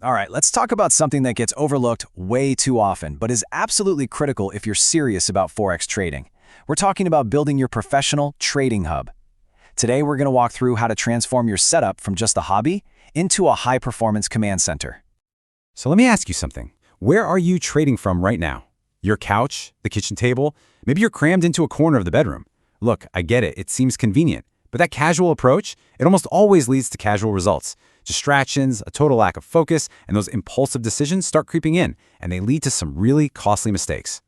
All right, let's talk about something that gets overlooked way too often, but is absolutely critical if you're serious about Forex trading. We're talking about building your professional trading hub. Today, we're going to walk through how to transform your setup from just a hobby into a high-performance command center. So let me ask you something. Where are you trading from right now? Your couch, the kitchen table? Maybe you're crammed into a corner of the bedroom. Look, I get it. It seems convenient. But that casual approach, it almost always leads to casual results. Distractions, a total lack of focus, and those impulsive decisions start creeping in, and they lead to some really costly mistakes.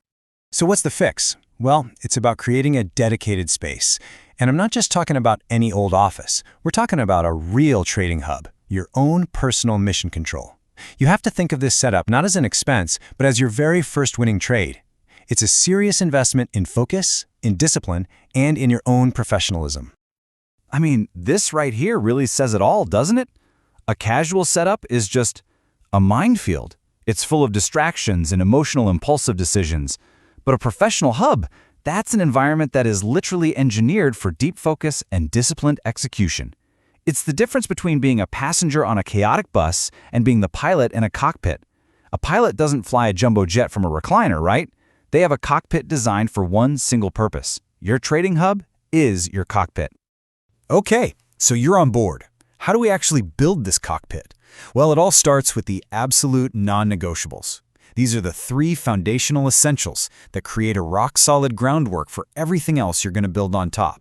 So what's the fix? Well, it's about creating a dedicated space. And I'm not just talking about any old office. We're talking about a real trading hub, your own personal mission control. You have to think of this setup not as an expense, but as your very first winning trade. It's a serious investment in focus, in discipline, and in your own professionalism. I mean, this right here really says it all, doesn't it? A casual setup is just a minefield. It's full of distractions and emotional impulsive decisions. But a professional hub, that's an environment that is literally engineered for deep focus and disciplined execution. It's the difference between being a passenger on a chaotic bus and being the pilot in a cockpit. A pilot doesn't fly a jumbo jet from a recliner, right? They have a cockpit designed for one single purpose. Your trading hub is your cockpit. Okay, so you're on board. How do we actually build this cockpit? Well, it all starts with the absolute non-negotiables. These are the 3 foundational essentials that create a rock-solid groundwork for everything else you're going to build on top.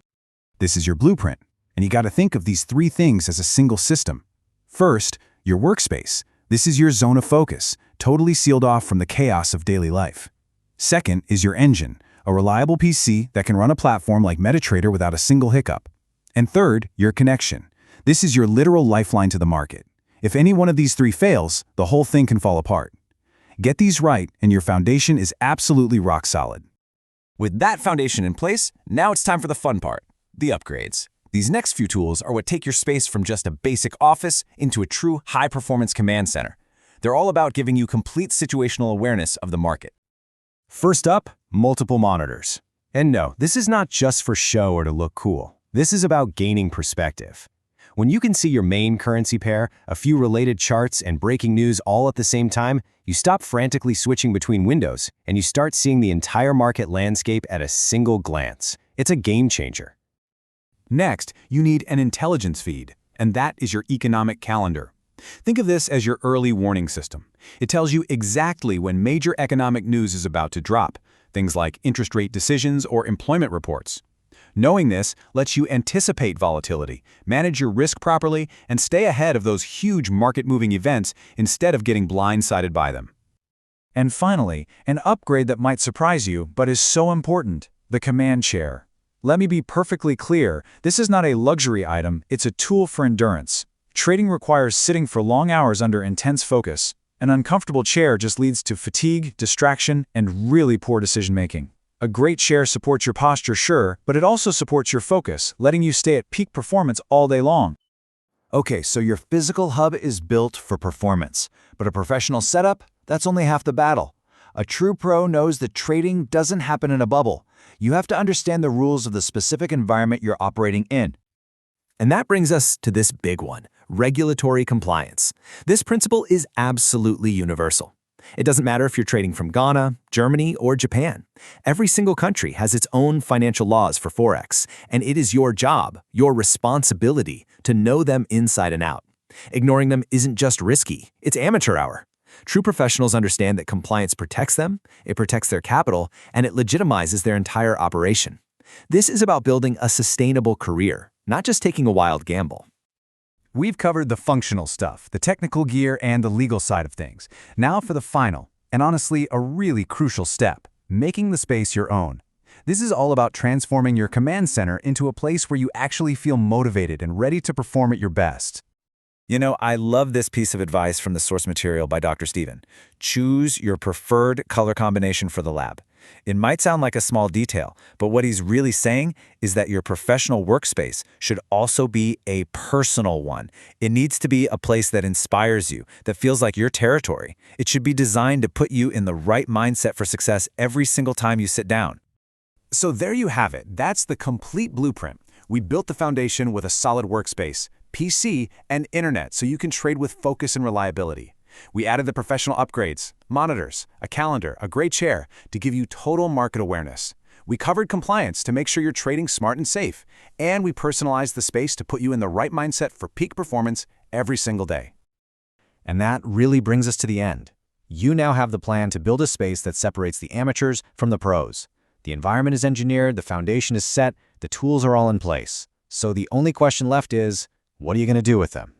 This is your blueprint, and you got to think of these 3 things as a single system. First, your workspace. This is your zone of focus, totally sealed off from the chaos of daily life. Second is your engine, a reliable PC that can run a platform like MetaTrader without a single hiccup. And third, your connection. This is your literal lifeline to the market. If any one of these 3 fails, the whole thing can fall apart. Get these right, and your foundation is absolutely rock solid. With that foundation in place, now it's time for the fun part, the upgrades. These next few tools are what take your space from just a basic office into a true high-performance command center. They're all about giving you complete situational awareness of the market. First up, multiple monitors. And no, this is not just for show or to look cool. This is about gaining perspective. When you can see your main currency pair, a few related charts, and breaking news all at the same time, you stop frantically switching between windows, and you start seeing the entire market landscape at a single glance. It's a game changer. Next, you need an intelligence feed, and that is your economic calendar. Think of this as your early warning system. It tells you exactly when major economic news is about to drop, things like interest rate decisions or employment reports. Knowing this lets you anticipate volatility, manage your risk properly, and stay ahead of those huge market-moving events instead of getting blindsided by them. And finally, an upgrade that might surprise you but is so important, the command chair. Let me be perfectly clear, this is not a luxury item, it's a tool for endurance. Trading requires sitting for long hours under intense focus. An uncomfortable chair just leads to fatigue, distraction, and really poor decision-making. A great chair supports your posture, sure, but it also supports your focus, letting you stay at peak performance all day long. Okay, so your physical hub is built for performance, but a professional setup, that's only half the battle. A true pro knows that trading doesn't happen in a bubble. You have to understand the rules of the specific environment you're operating in. And that brings us to this big one, regulatory compliance. This principle is absolutely universal. It doesn't matter if you're trading from Ghana, Germany, or Japan. Every single country has its own financial laws for Forex, and it is your job, your responsibility, to know them inside and out. Ignoring them isn't just risky, it's amateur hour. True professionals understand that compliance protects them, it protects their capital, and it legitimizes their entire operation. This is about building a sustainable career, not just taking a wild gamble. We've covered the functional stuff, the technical gear, and the legal side of things. Now for the final, and honestly a really crucial step, making the space your own. This is all about transforming your command center into a place where you actually feel motivated and ready to perform at your best. You know, I love this piece of advice from the source material by Dr. Stephen. Choose your preferred color combination for the lab. It might sound like a small detail, but what he's really saying is that your professional workspace should also be a personal one. It needs to be a place that inspires you, that feels like your territory. It should be designed to put you in the right mindset for success every single time you sit down. So there you have it. That's the complete blueprint. We built the foundation with a solid workspace, PC, and internet so you can trade with focus and reliability. We added the professional upgrades, monitors, a calendar, a great chair to give you total market awareness. We covered compliance to make sure you're trading smart and safe, and we personalized the space to put you in the right mindset for peak performance every single day. And that really brings us to the end. You now have the plan to build a space that separates the amateurs from the pros. The environment is engineered, the foundation is set, the tools are all in place. So the only question left is, what are you going to do with them?